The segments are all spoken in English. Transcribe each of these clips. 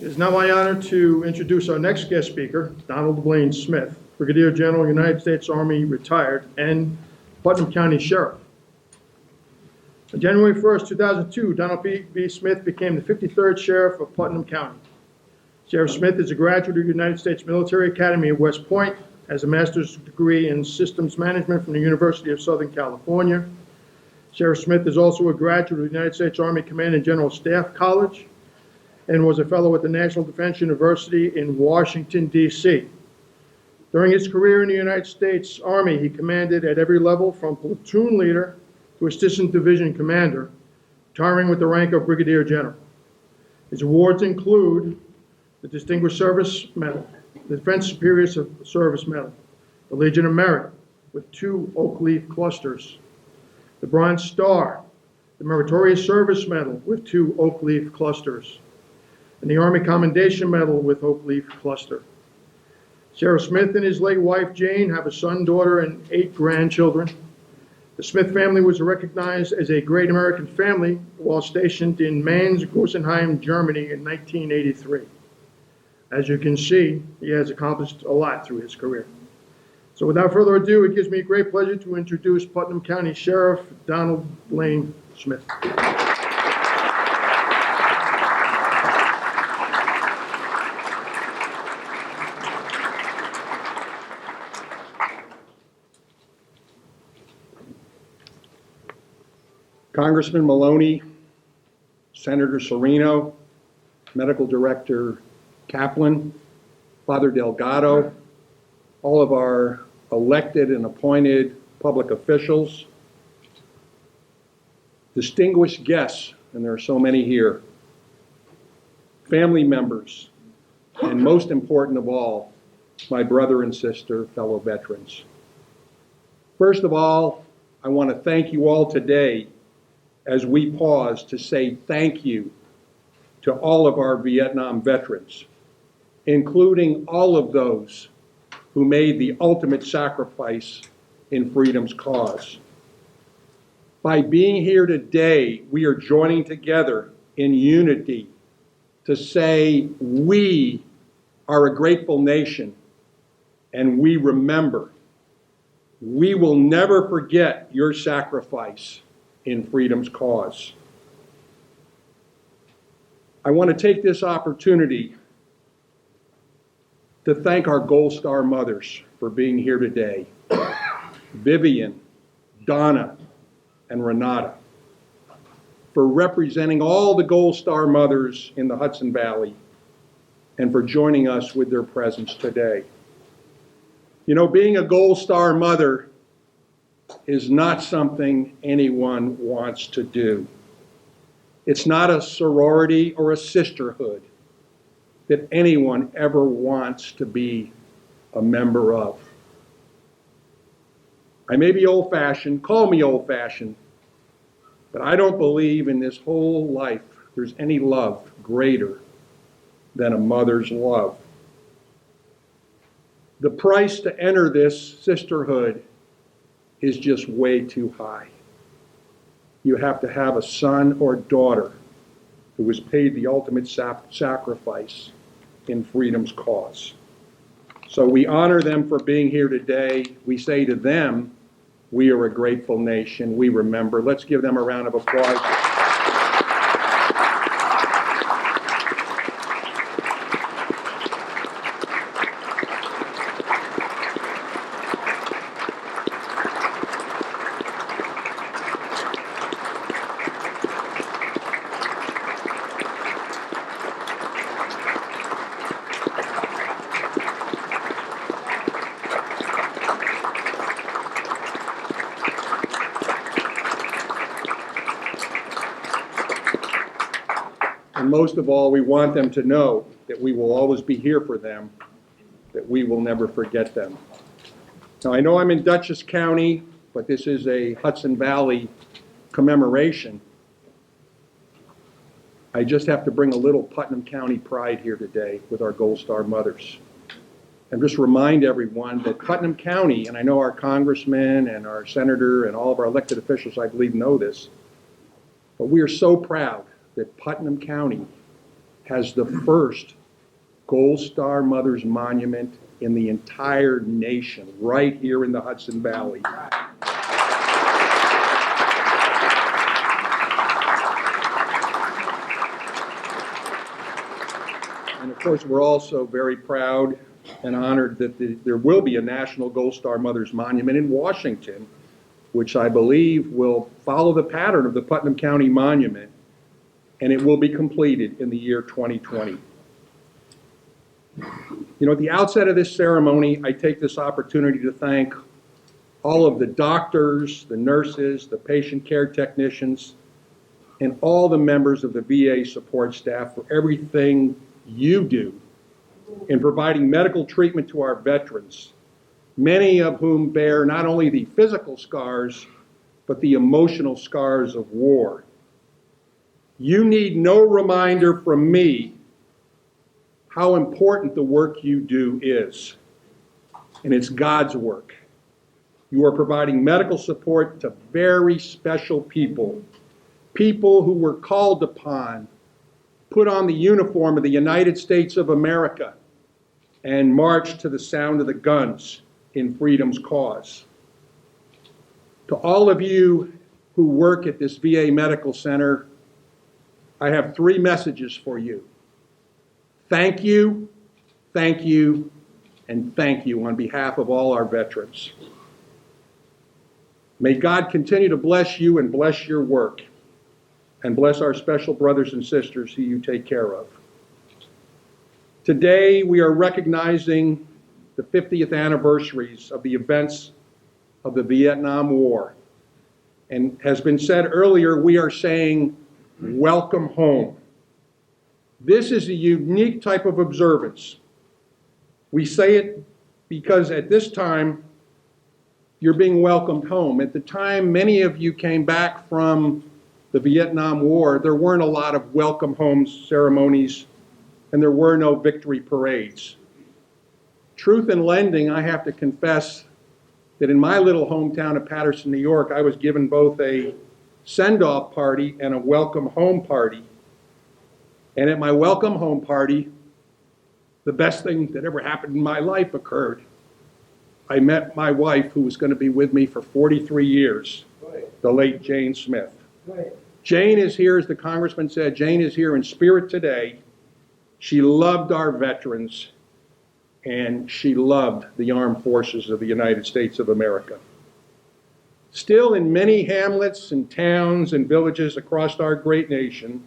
It is now my honor to introduce our next guest speaker, Donald Blaine Smith, Brigadier General, United States Army, retired, and Putnam County Sheriff. On January 1st, 2002, Donald B. Smith became the 53rd Sheriff of Putnam County. Sheriff Smith is a graduate of the United States Military Academy at West Point, has a master's degree in systems management from the University of Southern California. Sheriff Smith is also a graduate of the United States Army Command and General Staff College and was a fellow at the National Defense University in Washington, D.C. During his career in the United States Army, he commanded at every level from platoon leader to assistant division commander, retiring with the rank of Brigadier General. His awards include the Distinguished Service Medal, the Defense Superior Service Medal, the Legion of Merit with 2 oak leaf clusters, the Bronze Star, the Meritorious Service Medal with 2 oak leaf clusters, and the Army Commendation Medal with oak leaf cluster. Sheriff Smith and his late wife Jane have a son, daughter, and 8 grandchildren. The Smith family was recognized as a great American family while stationed in Mainz, Gusenheim, Germany in 1983. As you can see, he has accomplished a lot through his career. So without further ado, it gives me great pleasure to introduce Putnam County Sheriff Donald Blaine Smith. Congressman Maloney, Senator Serino, Medical Director Kaplan, Father Delgado, all of our elected and appointed public officials, distinguished guests, and there are so many here, family members, and most important of all, my brother and sister, fellow veterans. First of all, I want to thank you all today as we pause to say thank you to all of our Vietnam veterans, including all of those who made the ultimate sacrifice in freedom's cause. By being here today, we are joining together in unity to say we are a grateful nation and we remember. We will never forget your sacrifice in freedom's cause. I want to take this opportunity to thank our Gold Star mothers for being here today. Vivian, Donna, and Renata, for representing all the Gold Star mothers in the Hudson Valley and for joining us with their presence today. You know, being a Gold Star mother is not something anyone wants to do. It's not a sorority or a sisterhood that anyone ever wants to be a member of. I may be old-fashioned, call me old-fashioned, but I don't believe in this whole life there's any love greater than a mother's love. The price to enter this sisterhood is just way too high. You have to have a son or daughter who has paid the ultimate sacrifice in freedom's cause. So we honor them for being here today. We say to them, we are a grateful nation. We remember. Let's give them a round of applause. And most of all, we want them to know that we will always be here for them, that we will never forget them. Now, I know I'm in Dutchess County, but this is a Hudson Valley commemoration. I just have to bring a little Putnam County pride here today with our Gold Star mothers. And just remind everyone that Putnam County, and I know our congressman and our senator and all of our elected officials, I believe, know this, but we are so proud that Putnam County has the first Gold Star Mothers Monument in the entire nation, right here in the Hudson Valley. And of course, we're also very proud and honored that there will be a National Gold Star Mothers Monument in Washington, which I believe will follow the pattern of the Putnam County Monument, and it will be completed in the year 2020. You know, at the outset of this ceremony, I take this opportunity to thank all of the doctors, the nurses, the patient care technicians, and all the members of the VA support staff for everything you do in providing medical treatment to our veterans, many of whom bear not only the physical scars, but the emotional scars of war. You need no reminder from me how important the work you do is, and it's God's work. You are providing medical support to very special people, people who were called upon, put on the uniform of the United States of America, and marched to the sound of the guns in freedom's cause. To all of you who work at this VA Medical Center, I have 3 messages for you. Thank you, thank you, and thank you on behalf of all our veterans. May God continue to bless you and bless your work, and bless our special brothers and sisters who you take care of. Today, we are recognizing the 50th anniversaries of the events of the Vietnam War. And as been said earlier, we are saying, welcome home. This is a unique type of observance. We say it because at this time, you're being welcomed home. At the time many of you came back from the Vietnam War, there weren't a lot of welcome home ceremonies, and there were no victory parades. Truth in lending, I have to confess that in my little hometown of Paterson, New York, I was given both a send-off party and a welcome home party. And at my welcome home party, the best thing that ever happened in my life occurred. I met my wife, who was going to be with me for 43 years, the late Jane Smith. Jane is here, as the congressman said, Jane is here in spirit today. She loved our veterans, and she loved the armed forces of the United States of America. Still, in many hamlets and towns and villages across our great nation,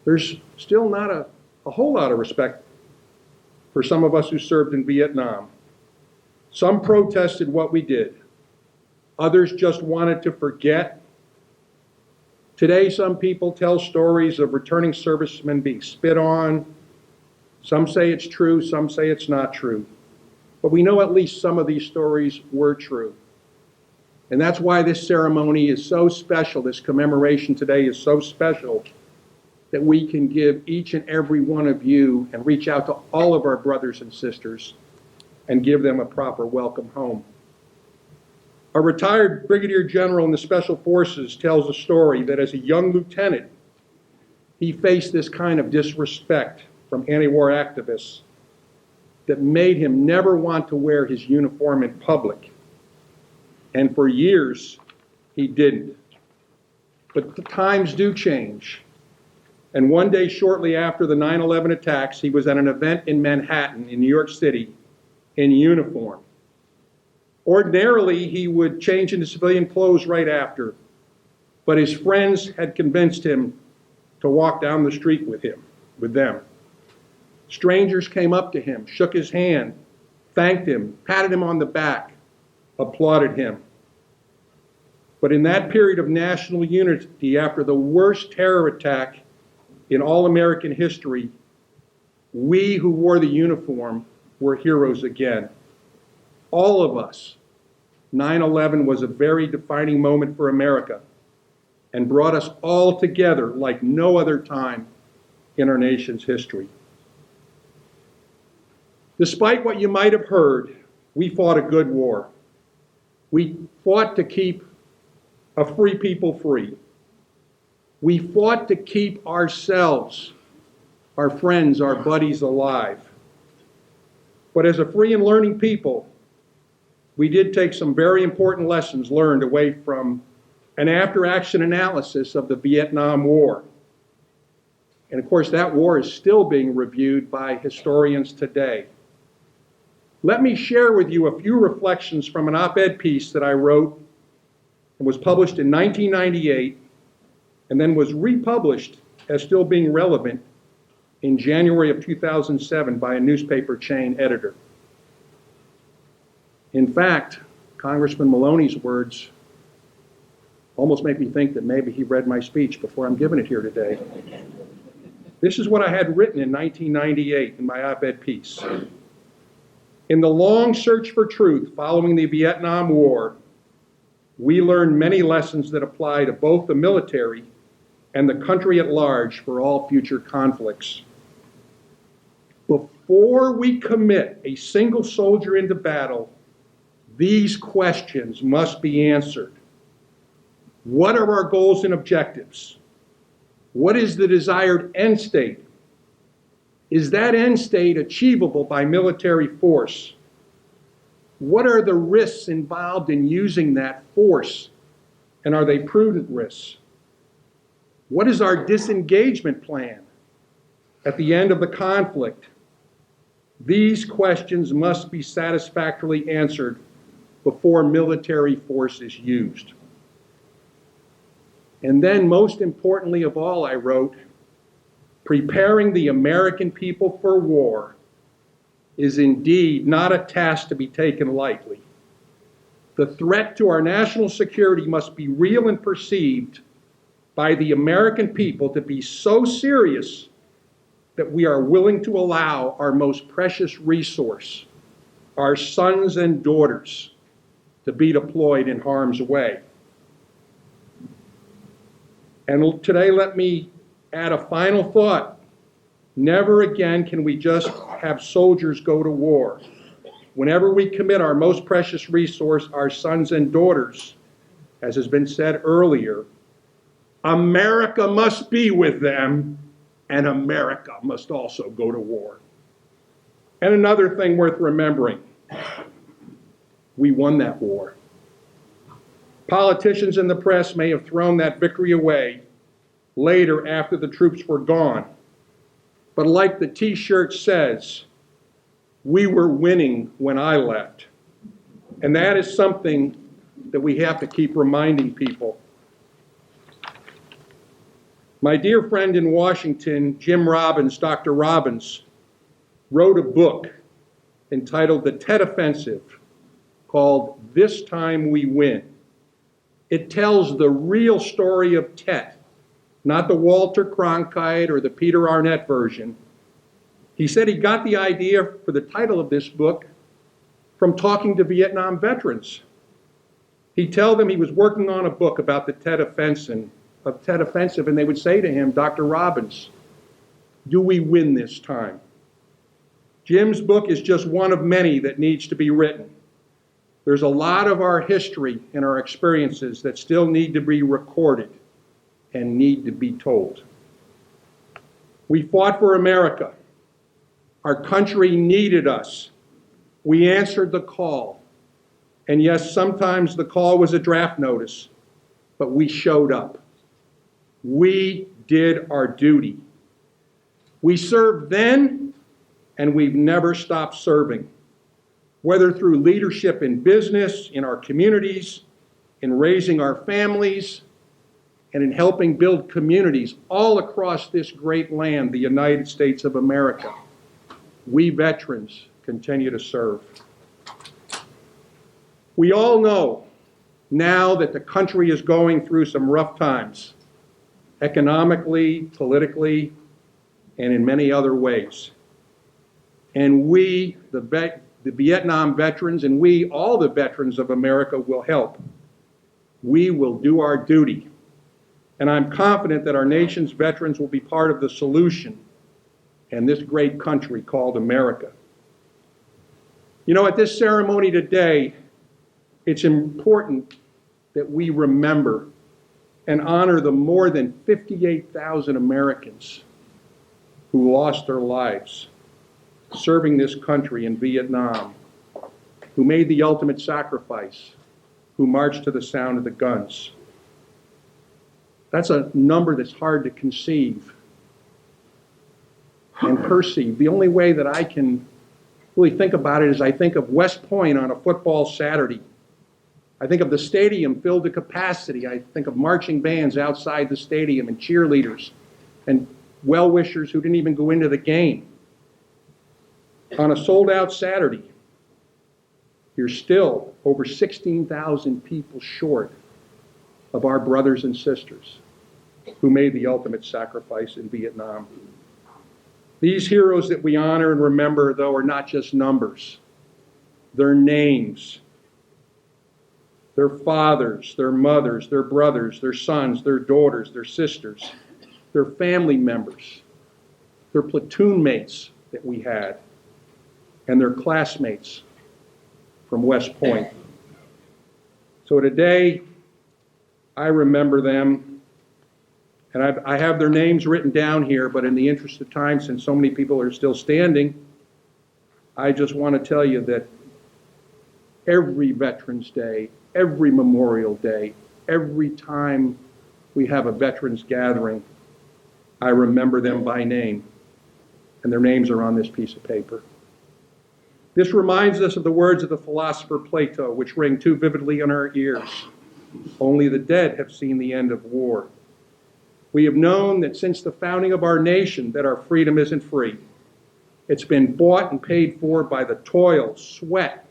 there's still not a whole lot of respect for some of us who served in Vietnam. Some protested what we did. Others just wanted to forget. Today, some people tell stories of returning servicemen being spit on. Some say it's true, some say it's not true. But we know at least some of these stories were true. And that's why this ceremony is so special, this commemoration today is so special, that we can give each and every one of you and reach out to all of our brothers and sisters and give them a proper welcome home. A retired brigadier general in the Special Forces tells a story that as a young lieutenant, he faced this kind of disrespect from anti-war activists that made him never want to wear his uniform in public. And for years, he didn't. But the times do change. And one day shortly after the 9/11 attacks, he was at an event in Manhattan, in New York City, in uniform. Ordinarily, he would change into civilian clothes right after, but his friends had convinced him to walk down the street with them. Strangers came up to him, shook his hand, thanked him, patted him on the back, applauded him. But in that period of national unity, after the worst terror attack in all American history, we who wore the uniform were heroes again. All of us. 9/11 was a very defining moment for America and brought us all together like no other time in our nation's history. Despite what you might have heard, we fought a good war. We fought to keep a free people free. We fought to keep ourselves our friends, our buddies alive. But as a free and learning people, we did take some very important lessons learned away from an after-action analysis of the Vietnam War. And of course, that war is still being reviewed by historians today. Let me share with you a few reflections from an op-ed piece that I wrote and was published in 1998 and then was republished as still being relevant in January of 2007 by a newspaper chain editor. In fact, Congressman Maloney's words almost make me think that maybe he read my speech before I'm giving it here today. This is what I had written in 1998 in my op-ed piece. In the long search for truth following the Vietnam War, we learned many lessons that apply to both the military and the country at large for all future conflicts. Before we commit a single soldier into battle, these questions must be answered. What are our goals and objectives? What is the desired end state? Is that end state achievable by military force? What are the risks involved in using that force, and are they prudent risks? What is our disengagement plan at the end of the conflict? These questions must be satisfactorily answered before military force is used. And then, most importantly of all, I wrote, preparing the American people for war is indeed not a task to be taken lightly. The threat to our national security must be real and perceived by the American people to be so serious that we are willing to allow our most precious resource, our sons and daughters, to be deployed in harm's way. And today, let me add a final thought. Never again can we just have soldiers go to war. Whenever we commit our most precious resource, our sons and daughters, as has been said earlier, America must be with them, and America must also go to war. And another thing worth remembering, we won that war. Politicians and the press may have thrown that victory away later after the troops were gone. But like the t-shirt says, we were winning when I left. And that is something that we have to keep reminding people. My dear friend in Washington, Jim Robbins, Dr. Robbins, wrote a book entitled The Tet Offensive, called This Time We Win. It tells the real story of Tet, not the Walter Cronkite or the Peter Arnett version. He said he got the idea for the title of this book from talking to Vietnam veterans. He'd tell them he was working on a book about the Tet Offensive, and they would say to him, Dr. Robbins, do we win this time? Jim's book is just one of many that needs to be written. There's a lot of our history and our experiences that still need to be recorded and need to be told. We fought for America. Our country needed us. We answered the call. And yes, sometimes the call was a draft notice, but we showed up. We did our duty. We served then, and we've never stopped serving. Whether through leadership in business, in our communities, in raising our families, and in helping build communities all across this great land, the United States of America, we veterans continue to serve. We all know now that the country is going through some rough times, economically, politically, and in many other ways. And we, the Vietnam veterans, and we, all the veterans of America, will help. We will do our duty. And I'm confident that our nation's veterans will be part of the solution in this great country called America. You know, at this ceremony today, it's important that we remember and honor the more than 58,000 Americans who lost their lives serving this country in Vietnam, who made the ultimate sacrifice, who marched to the sound of the guns. That's a number that's hard to conceive and perceive. The only way that I can really think about it is I think of West Point on a football Saturday. I think of the stadium filled to capacity. I think of marching bands outside the stadium and cheerleaders and well-wishers who didn't even go into the game. On a sold-out Saturday, you're still over 16,000 people short of our brothers and sisters who made the ultimate sacrifice in Vietnam. These heroes that we honor and remember, though, are not just numbers. They're names. Their fathers, their mothers, their brothers, their sons, their daughters, their sisters, their family members, their platoon mates that we had, and their classmates from West Point. So today, I remember them, and I have their names written down here, but in the interest of time, since so many people are still standing, I just want to tell you that every Veterans Day, every Memorial Day, every time we have a veterans gathering, I remember them by name, and their names are on this piece of paper. This reminds us of the words of the philosopher Plato, which ring too vividly in our ears. Only the dead have seen the end of war. We have known that since the founding of our nation that our freedom isn't free. It's been bought and paid for by the toil, sweat,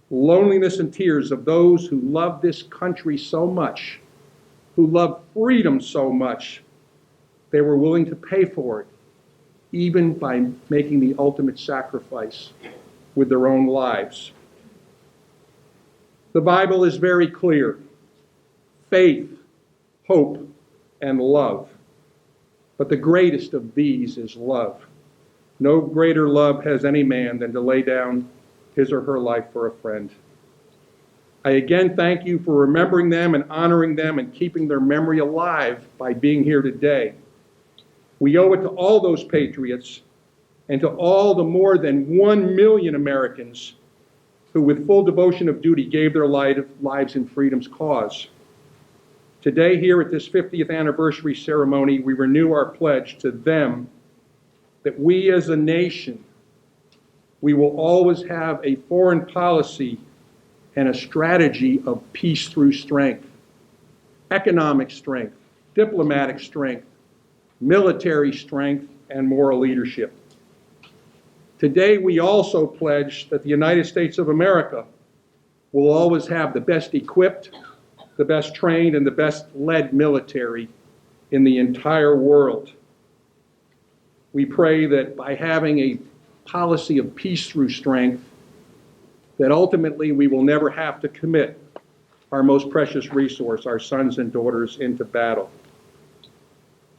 loneliness, and tears of those who love this country so much, who love freedom so much, they were willing to pay for it, even by making the ultimate sacrifice with their own lives. The Bible is very clear. Faith, hope, and love. But the greatest of these is love. No greater love has any man than to lay down his or her life for a friend. I again thank you for remembering them and honoring them and keeping their memory alive by being here today. We owe it to all those patriots and to all the more than 1 million Americans who with full devotion of duty gave their lives in freedom's cause. Today, here at this 50th anniversary ceremony, we renew our pledge to them that we as a nation, we will always have a foreign policy and a strategy of peace through strength, economic strength, diplomatic strength, military strength, and moral leadership. Today, we also pledge that the United States of America will always have the best equipped, the best trained, and the best led military in the entire world. We pray that by having a policy of peace through strength, that ultimately we will never have to commit our most precious resource, our sons and daughters, into battle.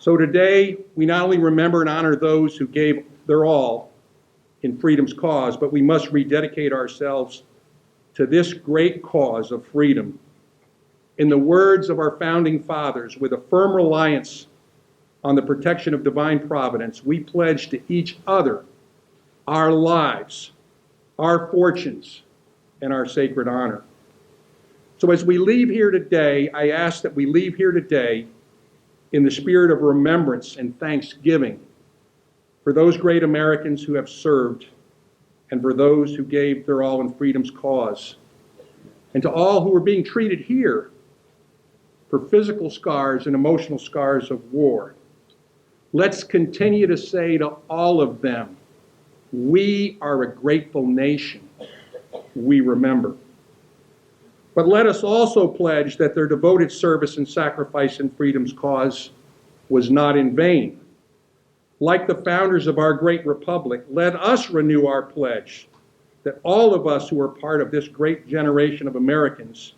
So today, we not only remember and honor those who gave their all in freedom's cause, but we must rededicate ourselves to this great cause of freedom. In the words of our founding fathers, with a firm reliance on the protection of divine providence, we pledge to each other our lives, our fortunes, and our sacred honor. So as we leave here today, I ask that we leave here today in the spirit of remembrance and thanksgiving for those great Americans who have served and for those who gave their all in freedom's cause, and to all who are being treated here for physical scars and emotional scars of war. Let's continue to say to all of them, we are a grateful nation. We remember. But let us also pledge that their devoted service and sacrifice in freedom's cause was not in vain. Like the founders of our great republic, let us renew our pledge that all of us who are part of this great generation of Americans,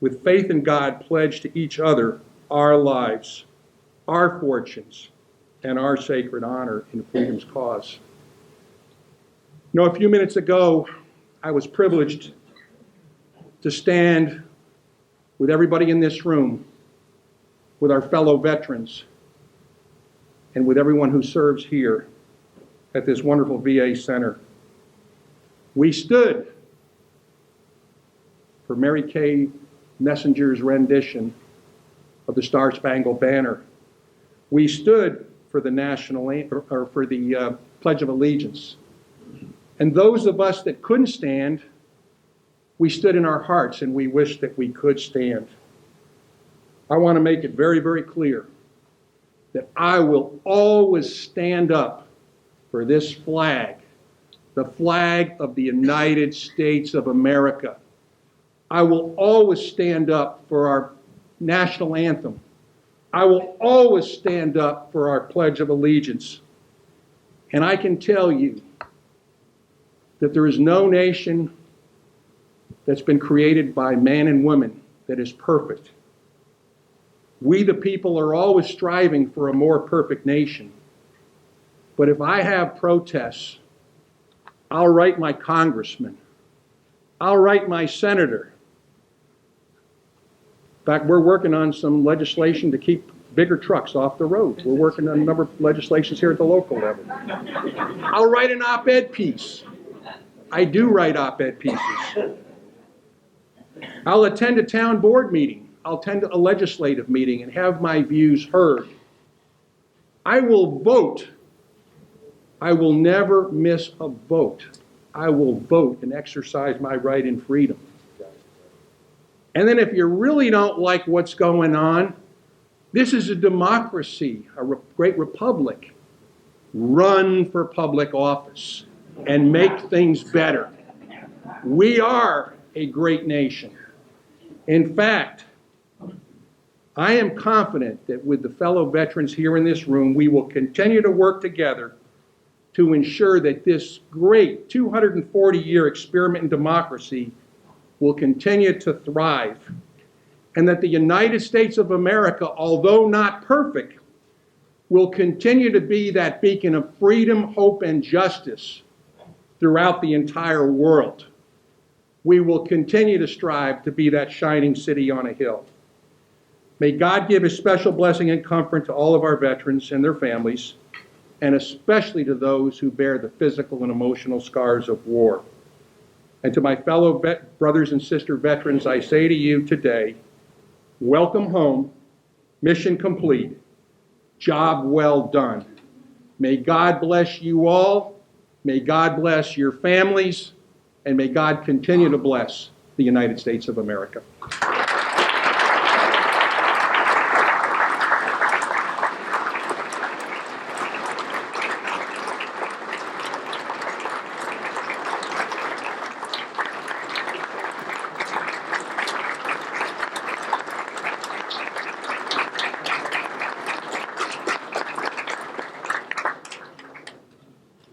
with faith in God, pledge to each other our lives, our fortunes, and our sacred honor in freedom's cause. You know, a few minutes ago, I was privileged to stand with everybody in this room, with our fellow veterans, and with everyone who serves here at this wonderful VA center. We stood for Mary Kay Messenger's rendition of the Star-Spangled Banner. We stood for the Pledge of Allegiance. And those of us that couldn't stand, we stood in our hearts and we wished that we could stand. I want to make it very, very clear that I will always stand up for this flag, the flag of the United States of America. I will always stand up for our national anthem. I will always stand up for our Pledge of Allegiance. And I can tell you that there is no nation that's been created by man and woman that is perfect. We, the people, are always striving for a more perfect nation. But if I have protests, I'll write my congressman. I'll write my senator. In fact, we're working on some legislation to keep bigger trucks off the road. We're working on a number of legislations here at the local level. I'll write an op-ed piece. I do write op-ed pieces. I'll attend a town board meeting. I'll attend a legislative meeting and have my views heard. I will vote. I will never miss a vote. I will vote and exercise my right and freedom. And then if you really don't like what's going on, this is a democracy, a great republic. Run for public office and make things better. We are a great nation. In fact, I am confident that with the fellow veterans here in this room, we will continue to work together to ensure that this great 240-year experiment in democracy will continue to thrive, and that the United States of America, although not perfect, will continue to be that beacon of freedom, hope, and justice throughout the entire world. We will continue to strive to be that shining city on a hill. May God give His special blessing and comfort to all of our veterans and their families, and especially to those who bear the physical and emotional scars of war. And to my fellow brothers and sister veterans, I say to you today, welcome home, mission complete, job well done. May God bless you all, may God bless your families, and may God continue to bless the United States of America.